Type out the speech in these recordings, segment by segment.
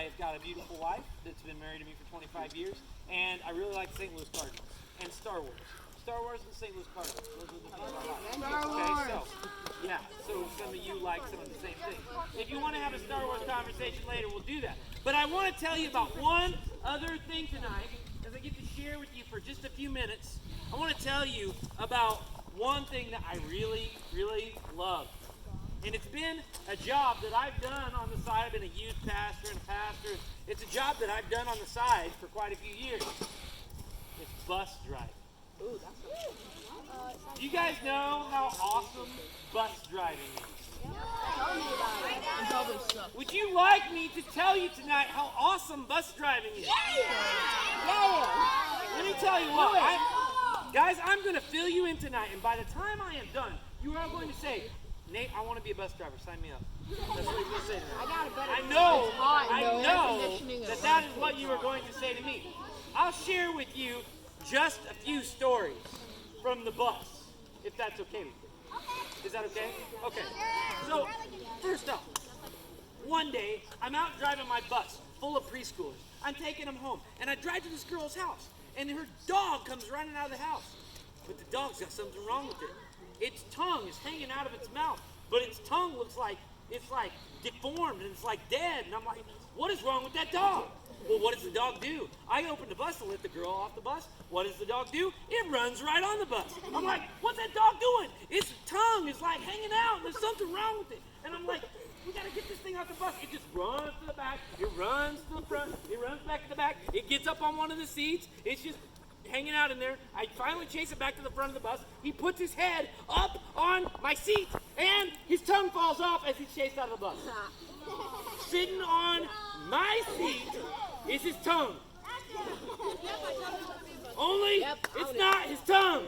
I've got a beautiful wife that's been married to me for 25 years, and I really like St. Louis Cardinals and Star Wars. Star Wars and St. Louis Cardinals. Those are the things I like. Okay, so some of you like some of the same things. If you want to have a Star Wars conversation later, we'll do that. But I want to tell you about one other thing tonight, as I get to share with you for just a few minutes. I want to tell you about one thing that I really, really love. And it's been a job that I've done on the side. I've been a youth pastor and a pastor. It's a job that I've done on the side for quite a few years. It's bus driving. Ooh, do you guys know how awesome bus driving is? Would you like me to tell you tonight how awesome bus driving is? Let me tell you what, guys, I'm going to fill you in tonight, and by the time I am done, you are going to say, Nate, I want to be a bus driver. Sign me up. That's what you're going to say to me. I know that is what you are going to say to me. I'll share with you just a few stories from the bus, if that's okay with you. Is that okay? Okay. So, first off, one day, I'm out driving my bus full of preschoolers. I'm taking them home, and I drive to this girl's house, and her dog comes running out of the house. But the dog's got something wrong with it. Its tongue is hanging out of its mouth, but its tongue looks like it's like deformed, and it's like dead. And I'm like, what is wrong with that dog? Well, what does the dog do? I open the bus and let the girl off the bus. What does the dog do? It runs right on the bus. I'm like, what's that dog doing? Its tongue is like hanging out. There's something wrong with it. And I'm like, we got to get this thing off the bus. It just runs to the back. It runs to the front. It runs back to the back. It gets up on one of the seats. It's just hanging out in there. I finally chase it back to the front of the bus. He puts his head up on my seat, and his tongue falls off as he's chased out of the bus. Sitting on my seat is his tongue. Only it's not his tongue.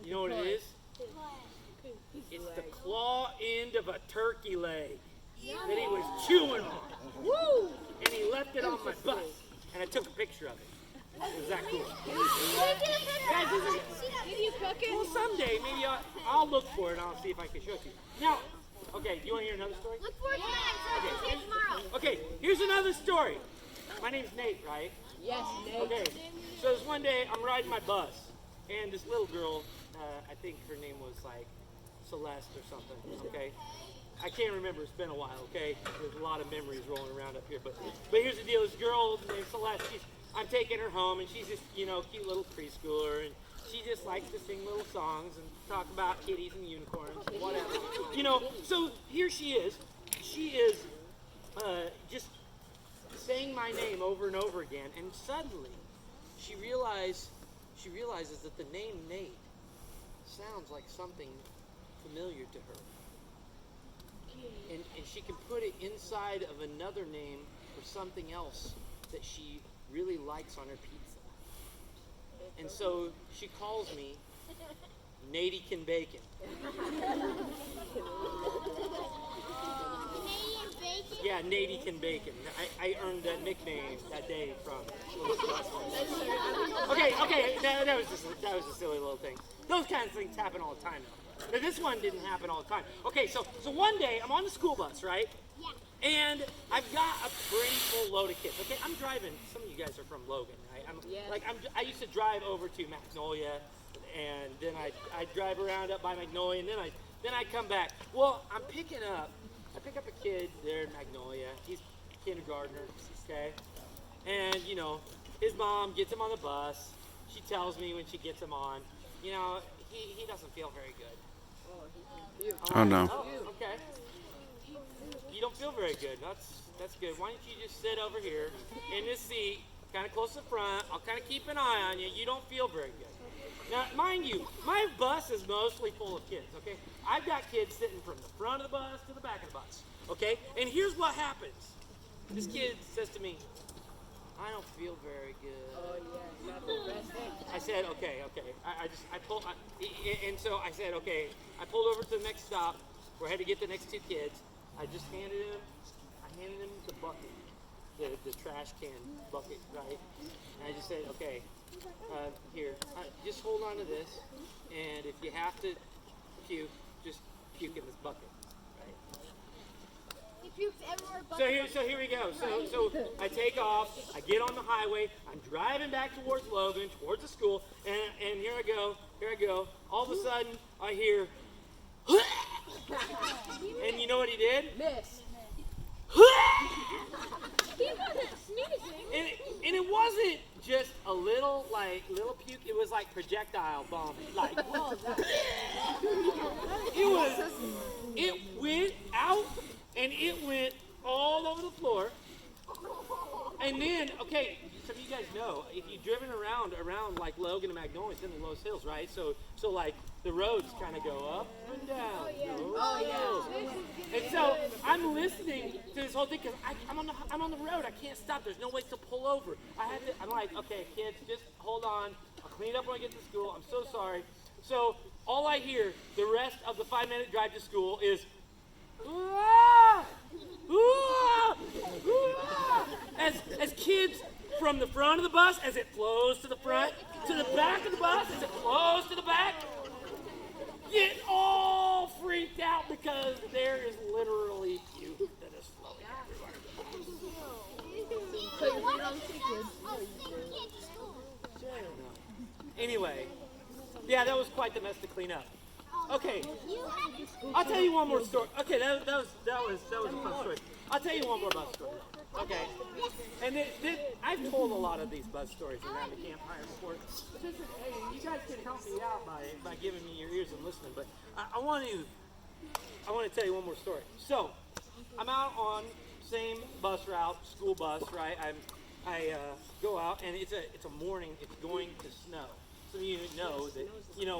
You know what it is? It's the claw end of a turkey leg that he was chewing on. Woo! And he left it on my bus, and I took a picture of it. Is that cool? Guys, did you cook it? Well, someday maybe I'll look for it and I'll see if I can show it to you. Now, okay, do you want to hear another story? Look for it tomorrow. Okay, here's another story. My name's Nate, right? Yes, Nate. Okay, so this one day I'm riding my bus, and this little girl, I think her name was like Celeste or something, okay? I can't remember, it's been a while, okay? There's a lot of memories rolling around up here, but here's the deal, this girl named Celeste, I'm taking her home, and she's this, cute little preschooler, and she just likes to sing little songs and talk about kitties and unicorns and whatever. So here she is. She is just saying my name over and over again, and suddenly she realizes that the name Nate sounds like something familiar to her. And she can put it inside of another name for something else that she really likes on her pizza. And so she calls me Nate-can Bacon. Yeah, Nate-can Bacon. I earned that nickname that day from. Okay, that was a silly little thing. Those kinds of things happen all the time, though. But this one didn't happen all the time. Okay, so one day I'm on the school bus, right? Yeah. And I've got a pretty full load of kids. Okay, I'm driving. Some of you guys are from Logan, right? I used to drive over to Magnolia, and then I drive around up by Magnolia, and then I come back. Well, I pick up a kid there in Magnolia. He's a kindergartner, okay? And his mom gets him on the bus. She tells me when she gets him on, he doesn't feel very good. Oh no. Oh, okay. You don't feel very good. That's good. Why don't you just sit over here in this seat, kind of close to the front. I'll kind of keep an eye on you. You don't feel very good. Now, mind you, my bus is mostly full of kids, okay? I've got kids sitting from the front of the bus to the back of the bus, okay? And here's what happens. This kid says to me, I don't feel very good. Oh, yeah, not the best thing. I said, okay. And so I said, okay. I pulled over to the next stop where I had to get the next two kids. I handed him the bucket, the trash can bucket, right? And I just said, okay, here, just hold on to this, and if you have to puke, just puke in this bucket, right? pukes everywhere but So here we go. So I take off. I get on the highway. I'm driving back towards Logan, towards the school, and here I go. All of a sudden, I hear, and you know what he did? miss. And it wasn't just a little puke. It was like projectile vomit. Like it went out and it went all over the floor. And then, okay, some of you guys know if you've driven around like Logan and Magnolia, it's in the Los Hills, right? So like the roads kind of go up and down. And so I'm listening to this whole thing because I'm on the road. I can't stop. There's no way to pull over. I'm like, okay, kids, just hold on. I'll clean it up when I get to school. I'm so sorry. So all I hear the rest of the 5-minute drive to school is, "Ah! Ah! Ah!" As kids from the front of the bus, as it flows to the front, to the back of the bus, as it flows to the back, get all freaked out because there is literally puke that is flowing everywhere. Anyway, yeah, that was quite the mess to clean up. Okay, I'll tell you one more story. Okay, that was a fun story. I'll tell you one more bus story. Okay, and I've told a lot of these bus stories around the campfire before. Hey, you guys can help me out by giving me your ears and listening. But I want to tell you one more story. So I'm out on same bus route, school bus, right? I go out and it's a morning. It's going to snow. Some of you know that,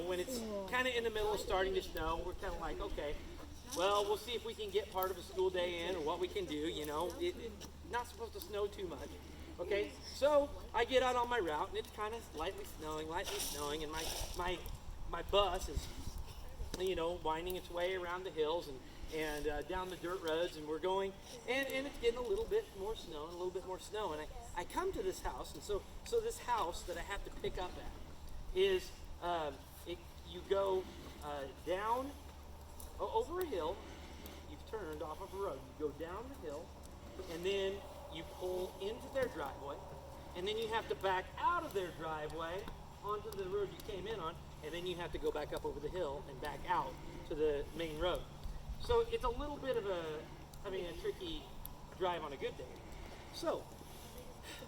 when it's kind of in the middle of starting to snow, we're kind of like, okay, well, we'll see if we can get part of a school day in or what we can do, It's not supposed to snow too much, okay? So I get out on my route, and it's kind of lightly snowing, and my bus is, winding its way around the hills and down the dirt roads, and we're going, and it's getting a little bit more snow, and I come to this house, and so this house that I have to pick up at is you go down over a hill. You've turned off of a road. You go down the hill, and then you pull into their driveway, and then you have to back out of their driveway onto the road you came in on, and then you have to go back up over the hill and back out to the main road. So it's a little bit of a tricky drive on a good day. So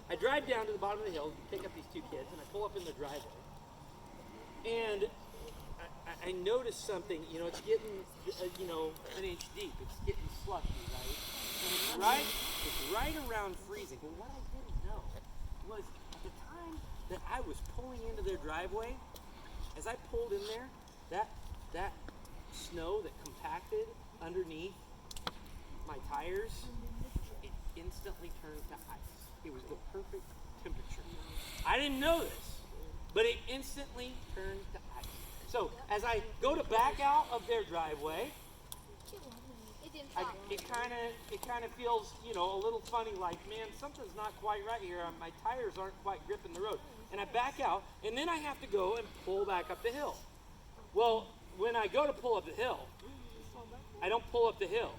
I drive down to the bottom of the hill, pick up these two kids, and I pull up in the driveway. And I noticed something, it's getting, an inch deep. It's getting slushy, right? And it's right around freezing. But what I didn't know was at the time that I was pulling into their driveway, as I pulled in there, that snow that compacted underneath my tires, it instantly turned to ice. It was the perfect temperature. I didn't know this, but it instantly turned to ice. So as I go to back out of their driveway, it kind of feels, a little funny, like, man, something's not quite right here. My tires aren't quite gripping the road. And I back out, and then I have to go and pull back up the hill. Well, when I go to pull up the hill, I don't pull up the hill.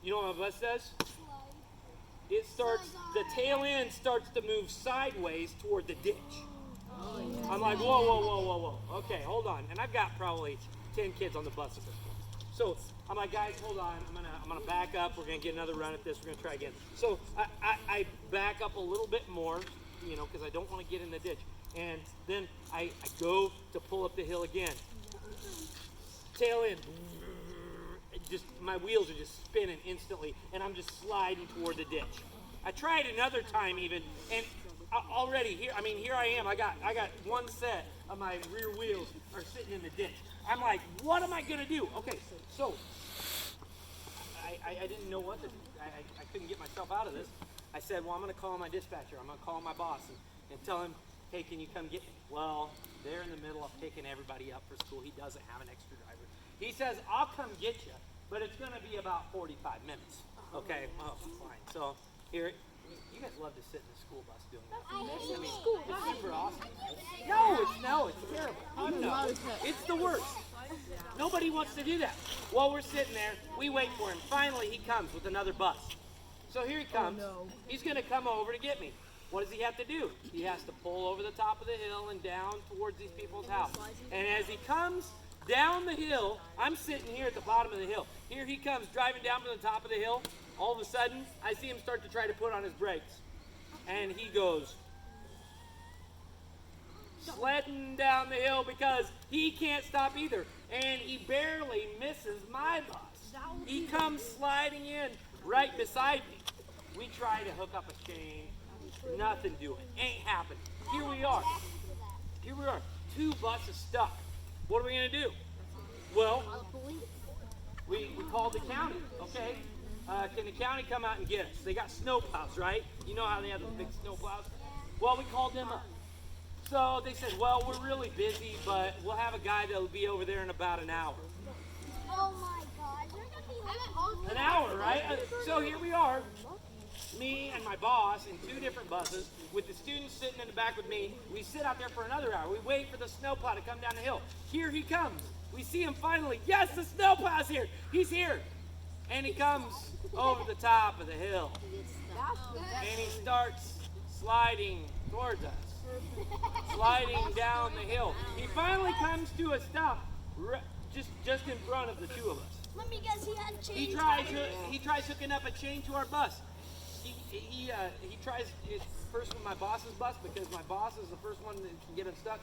You know what my bus does? The tail end starts to move sideways toward the ditch. I'm like, whoa. Okay, hold on. And I've got probably 10 kids on the bus at this point. So I'm like, guys, hold on. I'm gonna back up. We're gonna get another run at this. We're gonna try again. So I back up a little bit more, because I don't want to get in the ditch. And then I go to pull up the hill again. Tail end. Just my wheels are just spinning instantly, and I'm just sliding toward the ditch. I tried another time even, and already here I am. I got one set of my rear wheels are sitting in the ditch. I'm like, what am I gonna do? Okay, so I didn't know what to do. I couldn't get myself out of this. I said, well, I'm gonna call my dispatcher. I'm gonna call my boss and tell him, hey, can you come get me? Well, they're in the middle of picking everybody up for school. He doesn't have an extra driver. He says, I'll come get you, but it's gonna be about 45 minutes. Okay, well, fine. So here. You guys love to sit in the school bus doing that. It's super awesome. No, it's terrible. No, it's the worst. Nobody wants to do that. While we're sitting there, we wait for him. Finally, he comes with another bus. So here he comes. He's going to come over to get me. What does he have to do? He has to pull over the top of the hill and down towards these people's house. And as he comes down the hill, I'm sitting here at the bottom of the hill. Here he comes driving down from the top of the hill. All of a sudden, I see him start to try to put on his brakes. And he goes sledding down the hill because he can't stop either. And he barely misses my bus. He comes sliding in right beside me. We try to hook up a chain. Nothing doing. Ain't happening. Here we are. Here we are. 2 buses stuck. What are we going to do? Well, we called the county. Okay. Can the county come out and get us? They got snow plows, right? You know how they have those big snow plows? Well, we called them up. So they said, well, we're really busy, but we'll have a guy that'll be over there in about an hour. Oh my God. You're going to be An hour, right? So here we are. Me and my boss in 2 different buses with the students sitting in the back with me. We sit out there for another hour. We wait for the snowplow to come down the hill. Here he comes. We see him finally. Yes, the snowplow's here. He's here. And he comes over the top of the hill. And he starts sliding towards us. Sliding down the hill. He finally comes to a stop just in front of the 2 of us. Let me guess, he had change. He tries hooking up a chain to our bus. He tries it first with my boss's bus because my boss is the first one that can get unstuck.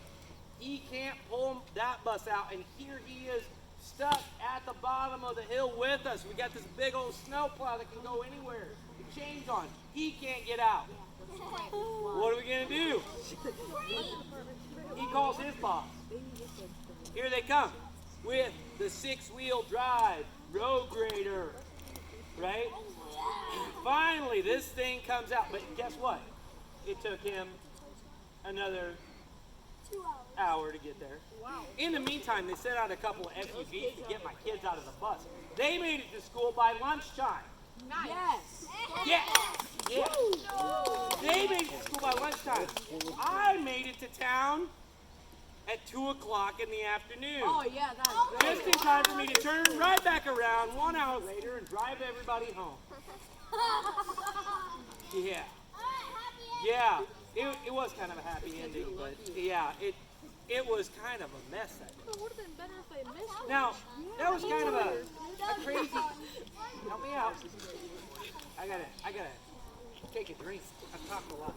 He can't pull that bus out, and here he is stuck at the bottom of the hill with us. We got this big old snowplow that can go anywhere. The chain's on. He can't get out. What are we gonna do? He calls his boss. Here they come with the 6-wheel drive road grader, right? Finally, this thing comes out, but guess what? It took him another 2 hours. hour to get there. Wow. In the meantime, they sent out a couple of SUVs to get my kids out of the bus. They made it to school by lunchtime. Nice. Yes. Yeah. They made it to school by lunchtime. I made it to town at 2 o'clock in the afternoon. Oh, yeah, that's great. Just in time for me to turn right back around 1 hour later and drive everybody home. Yeah. Yeah. It was kind of a happy ending, but yeah, it was kind of a mess that day. It would have been better if I missed it. Now, that was kind of a crazy. Help me out. I gotta take a drink. I've talked a lot.